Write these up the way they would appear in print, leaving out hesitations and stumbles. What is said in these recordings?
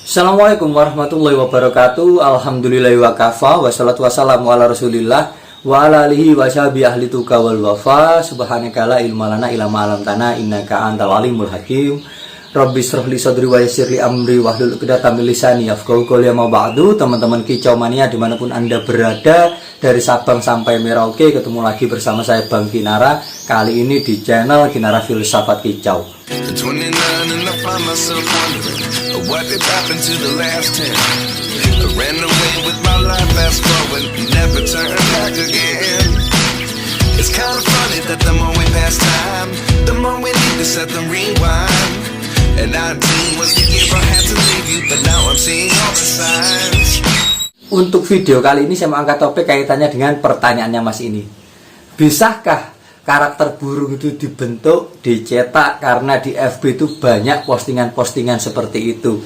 Assalamualaikum warahmatullahi wabarakatuh. Alhamdulillahi wa kafa. Wassalatu wassalamu ala rasulillah wa ala alihi wa sahbihi ahli tuqa wal wafa. Subhanaka la ilma lana illa ma 'allamtana innaka antal alimul hakim. Rabbi shrah li sadri wa yassir li amri wahlul 'uqdatam min lisani yafqahu qawli. Amma ba'du. Teman-teman kicau mania dimanapun Anda berada, dari Sabang sampai Merauke, ketemu lagi bersama saya Bang Kinara. Kali ini di channel Kinara Filsafat Kicau. What did happen to the last 10? I ran away with my life, fast forward, never turn back again. It's kind of funny that the more we pass time, the more we need to set the rewind. And 19 was the year I had to leave you, but now I'm seeing all the signs. Untuk video kali ini saya mau angkat topik kaitannya dengan pertanyaannya Mas ini. Bisakah karakter burung itu dibentuk, dicetak, karena di FB itu banyak postingan-postingan seperti itu.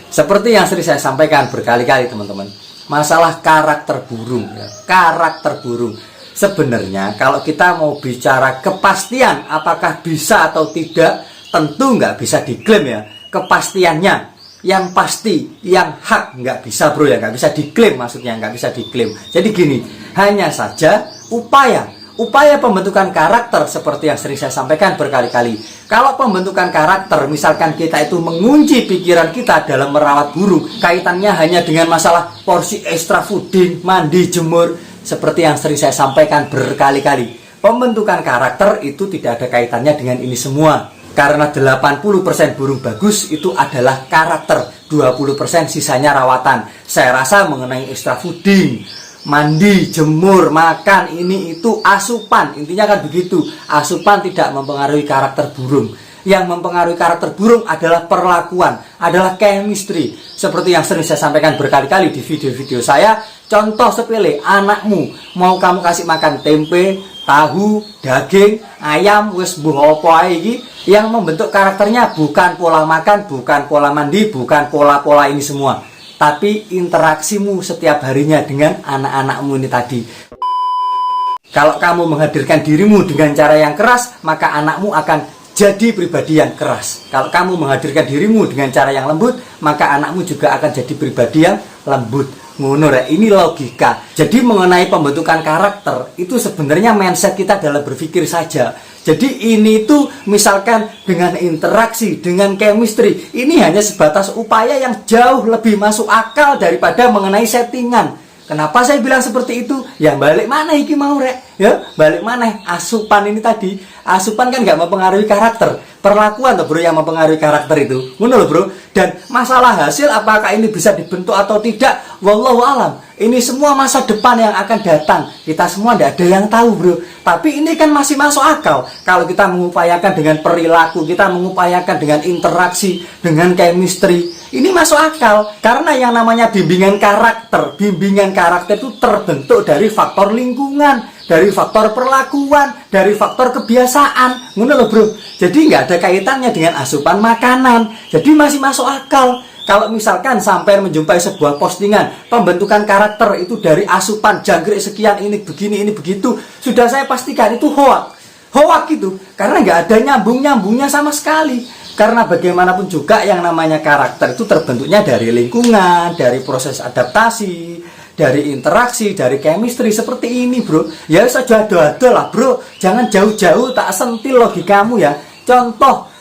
Seperti yang sering saya sampaikan berkali-kali teman-teman, masalah karakter burung ya. Karakter burung sebenarnya kalau kita mau bicara kepastian apakah bisa atau tidak, tentu nggak bisa diklaim ya kepastiannya. Yang pasti, yang hak nggak bisa bro ya, nggak bisa diklaim, maksudnya nggak bisa diklaim. Jadi gini, hanya saja upaya pembentukan karakter seperti yang sering saya sampaikan berkali-kali. Kalau pembentukan karakter, misalkan kita itu mengunci pikiran kita dalam merawat burung, kaitannya hanya dengan masalah porsi extra fooding, mandi, jemur, seperti yang sering saya sampaikan berkali-kali. Pembentukan karakter itu tidak ada kaitannya dengan ini semua. Karena 80% burung bagus itu adalah karakter, 20% sisanya rawatan. Saya rasa mengenai extra fooding, mandi, jemur, makan, ini itu asupan. Intinya kan begitu. Asupan tidak mempengaruhi karakter burung. Yang mempengaruhi karakter burung adalah perlakuan, adalah chemistry. Seperti yang sering saya sampaikan berkali-kali di video-video saya. Contoh sepele, anakmu mau kamu kasih makan tempe, tahu, daging, ayam, wis mbuh apa iki, yang membentuk karakternya bukan pola makan, bukan pola mandi, bukan pola-pola ini semua, tapi interaksimu setiap harinya dengan anak-anakmu ini tadi. Kalau kamu menghadirkan dirimu dengan cara yang keras, maka anakmu akan jadi pribadi yang keras. Kalau kamu menghadirkan dirimu dengan cara yang lembut, maka anakmu juga akan jadi pribadi yang lembut. Ngono rek, ini logika. Jadi mengenai pembentukan karakter itu sebenarnya mindset kita dalam berpikir saja. Jadi ini tuh misalkan dengan interaksi, dengan chemistry, ini hanya sebatas upaya yang jauh lebih masuk akal daripada mengenai settingan. Kenapa saya bilang seperti itu? Ya balik mana iki mau rek? Ya balik mana? Asupan ini tadi, asupan kan nggak mempengaruhi karakter, perlakuan tuh bro yang mempengaruhi karakter itu. Ngono loh bro. Dan masalah hasil apakah ini bisa dibentuk atau tidak, wallahu alam. Ini semua masa depan yang akan datang. Kita semua tidak ada yang tahu bro. Tapi ini kan masih masuk akal. Kalau kita mengupayakan dengan perilaku, kita mengupayakan dengan interaksi, dengan chemistry, ini masuk akal. Karena yang namanya bimbingan karakter itu terbentuk dari faktor lingkungan, dari faktor perlakuan, dari faktor kebiasaan. Ngono loh bro. Jadi nggak ada kaitannya dengan asupan makanan. Jadi masih masuk akal. Kalau misalkan sampai menjumpai sebuah postingan pembentukan karakter itu dari asupan jangkrik sekian, ini begini, ini begitu, sudah saya pastikan itu hoak itu. Karena nggak ada nyambungnya sama sekali. Karena bagaimanapun juga yang namanya karakter itu terbentuknya dari lingkungan, dari proses adaptasi, dari interaksi, dari chemistry seperti ini bro. Ya saja ada lah bro, jangan jauh-jauh tak sentil logikamu ya. Contoh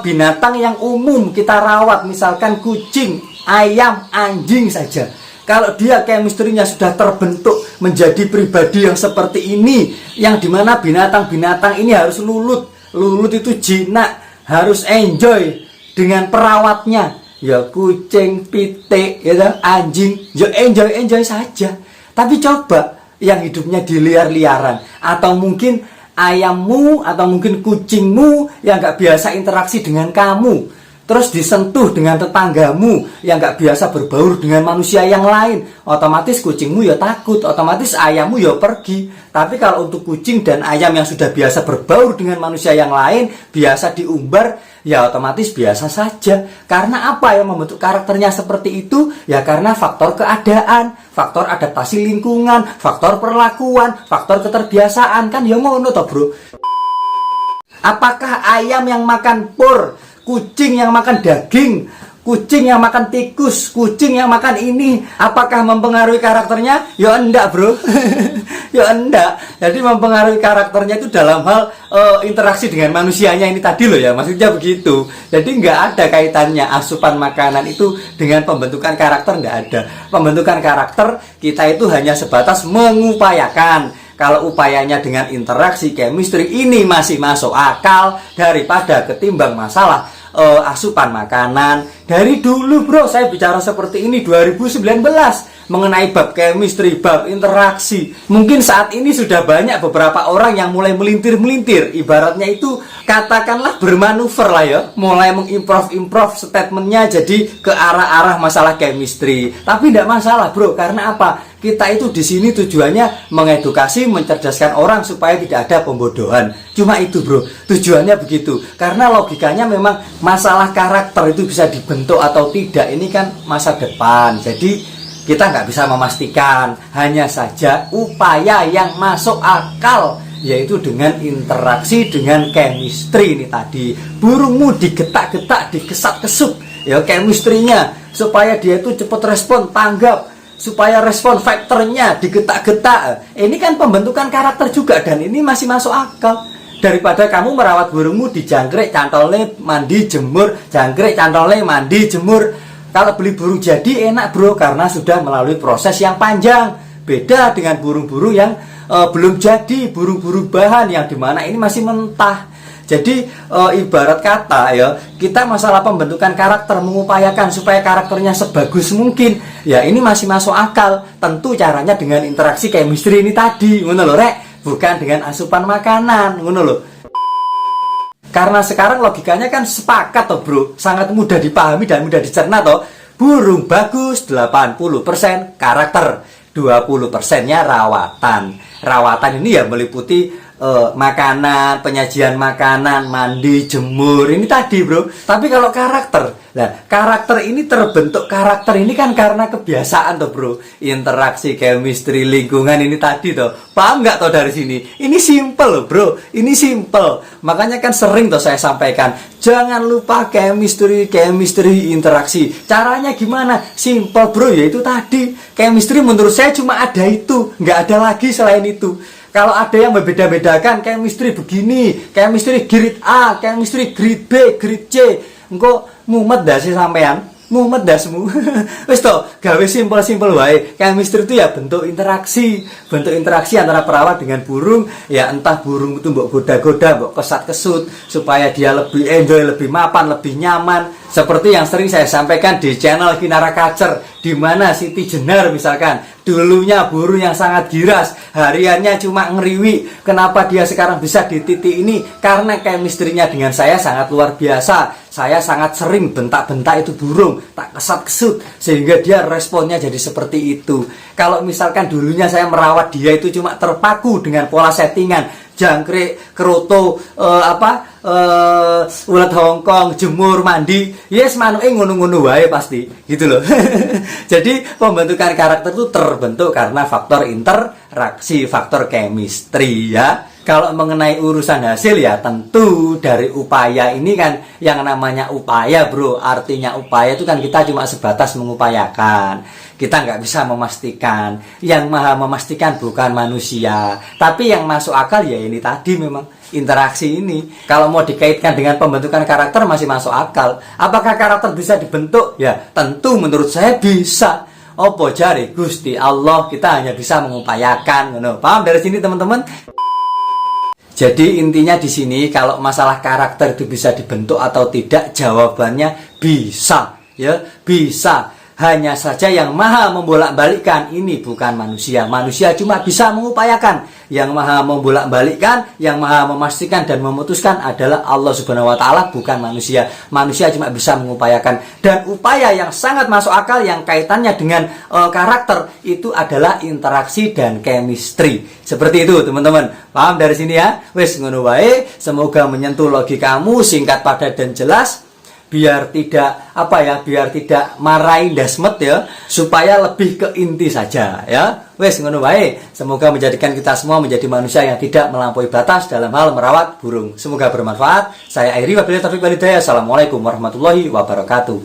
binatang yang umum kita rawat, misalkan kucing, ayam, anjing saja. Kalau dia chemistry-nya sudah terbentuk menjadi pribadi yang seperti ini, yang dimana binatang-binatang ini harus lulut itu jinak, harus enjoy dengan perawatnya. Ya kucing, pitik, ya anjing, ya enjoy saja. Tapi coba yang hidupnya di liar-liaran, atau mungkin ayammu, atau mungkin kucingmu yang gak biasa interaksi dengan kamu, terus disentuh dengan tetanggamu yang gak biasa berbaur dengan manusia yang lain, otomatis kucingmu ya takut, otomatis ayammu ya pergi. Tapi kalau untuk kucing dan ayam yang sudah biasa berbaur dengan manusia yang lain, biasa diumbar, ya otomatis biasa saja. Karena apa yang membentuk karakternya seperti itu? Ya karena faktor keadaan, faktor adaptasi lingkungan, faktor perlakuan, faktor keterbiasaan. Kan ya ngono toh bro. Apakah ayam yang makan pur, kucing yang makan daging, kucing yang makan tikus, kucing yang makan ini, apakah mempengaruhi karakternya? Ya enggak bro. Ya enggak. Jadi mempengaruhi karakternya itu dalam hal interaksi dengan manusianya ini tadi loh ya, maksudnya begitu. Jadi enggak ada kaitannya asupan makanan itu dengan pembentukan karakter, enggak ada. Pembentukan karakter kita itu hanya sebatas mengupayakan. Kalau upayanya dengan interaksi chemistry ini masih masuk akal daripada ketimbang masalah asupan makanan. Dari dulu bro saya bicara seperti ini 2019 mengenai bab chemistry, bab interaksi. Mungkin saat ini sudah banyak beberapa orang yang mulai melintir-melintir, ibaratnya itu katakanlah bermanuver lah ya, mulai mengimprove statementnya jadi ke arah-arah masalah chemistry. Tapi tidak masalah bro, karena apa? Kita itu di sini tujuannya mengedukasi, mencerdaskan orang supaya tidak ada pembodohan. Cuma itu bro, tujuannya begitu. Karena logikanya memang masalah karakter itu bisa dibentuk atau tidak, ini kan masa depan. Jadi kita nggak bisa memastikan, hanya saja upaya yang masuk akal, yaitu dengan interaksi dengan chemistry ini tadi. Burungmu digetak-getak, dikesat-kesut ya chemistry-nya, supaya dia itu cepat respon, tanggap, supaya respon faktornya digetak-getak. Ini kan pembentukan karakter juga, dan ini masih masuk akal. Daripada kamu merawat burungmu di jangkrik, cantolnya mandi jemur, jangkrik cantolnya mandi jemur. Kalau beli burung jadi enak bro, karena sudah melalui proses yang panjang. Beda dengan burung-burung yang belum jadi, burung-burung bahan yang dimana ini masih mentah. Jadi ibarat kata ya, kita masalah pembentukan karakter, mengupayakan supaya karakternya sebagus mungkin. Ya ini masih masuk akal. Tentu caranya dengan interaksi chemistry ini tadi, ngono lho rek, bukan dengan asupan makanan, ngono lho. Karena sekarang logikanya kan sepakat toh bro, sangat mudah dipahami dan mudah dicerna toh. Burung bagus 80% karakter, 20%-nya rawatan. Rawatan ini ya meliputi makanan, penyajian makanan, mandi, jemur, ini tadi bro. Tapi kalau karakter, nah karakter ini terbentuk, karakter ini kan karena kebiasaan toh bro, interaksi, chemistry, lingkungan ini tadi toh. Paham nggak toh dari sini? Ini simple loh bro, ini simple. Makanya kan sering toh saya sampaikan, jangan lupa chemistry, interaksi. Caranya gimana? Simple bro, yaitu tadi. Chemistry menurut saya cuma ada itu, nggak ada lagi selain itu. Kalau ada yang membeda-bedakan, chemistry begini, chemistry grade A, chemistry grade B, grade C, engko mumet dah sih sampean, mumet dah semu. Wis toh, gawe simpel-simpel wae. Chemistry itu ya bentuk interaksi antara perawat dengan burung. Ya entah burung itu mbok goda-goda, mbok kesat-kesut supaya dia lebih enjoy, lebih mapan, lebih nyaman. Seperti yang sering saya sampaikan di channel Kinara Kacer, di mana Siti Jenar misalkan, dulunya burung yang sangat giras, hariannya cuma ngeriwi. Kenapa dia sekarang bisa di titik ini? Karena chemistry-nya dengan saya sangat luar biasa. Saya sangat sering bentak-bentak itu burung, tak kesat-kesut, sehingga dia responnya jadi seperti itu. Kalau misalkan dulunya saya merawat dia itu cuma terpaku dengan pola settingan, jangkrik, keroto, ulat Hongkong, jemur, mandi, yes manuke ngono-ngono wae pasti, gitu loh. Jadi pembentukan karakter itu terbentuk karena faktor interaksi, faktor chemistry ya. Kalau mengenai urusan hasil ya tentu dari upaya ini kan, yang namanya upaya bro, artinya upaya itu kan kita cuma sebatas mengupayakan. Kita nggak bisa memastikan. Yang maha memastikan bukan manusia. Tapi yang masuk akal ya ini tadi memang interaksi ini. Kalau mau dikaitkan dengan pembentukan karakter masih masuk akal. Apakah karakter bisa dibentuk? Ya tentu menurut saya bisa. Opo jari Gusti Allah, kita hanya bisa mengupayakan. Paham dari sini teman-teman? Jadi intinya di sini kalau masalah karakter itu bisa dibentuk atau tidak, jawabannya bisa, ya bisa. Hanya saja yang maha membolak-balikkan ini bukan manusia. Manusia cuma bisa mengupayakan. Yang maha membolak-balikkan, yang maha memastikan dan memutuskan adalah Allah Subhanahu wa Ta'ala, bukan manusia. Manusia cuma bisa mengupayakan. Dan upaya yang sangat masuk akal yang kaitannya dengan karakter itu adalah interaksi dan chemistry. Seperti itu teman-teman. Paham dari sini ya? Wes ngono wae. Semoga menyentuh logikamu, singkat, padat dan jelas. Biar tidak biar tidak marahin dasmet ya, supaya lebih ke inti saja ya. Wes ngono wae. Semoga menjadikan kita semua menjadi manusia yang tidak melampaui batas dalam hal merawat burung. Semoga bermanfaat. Saya Airi, wabillahi taufiq wal hidayah. Assalamualaikum warahmatullahi wabarakatuh.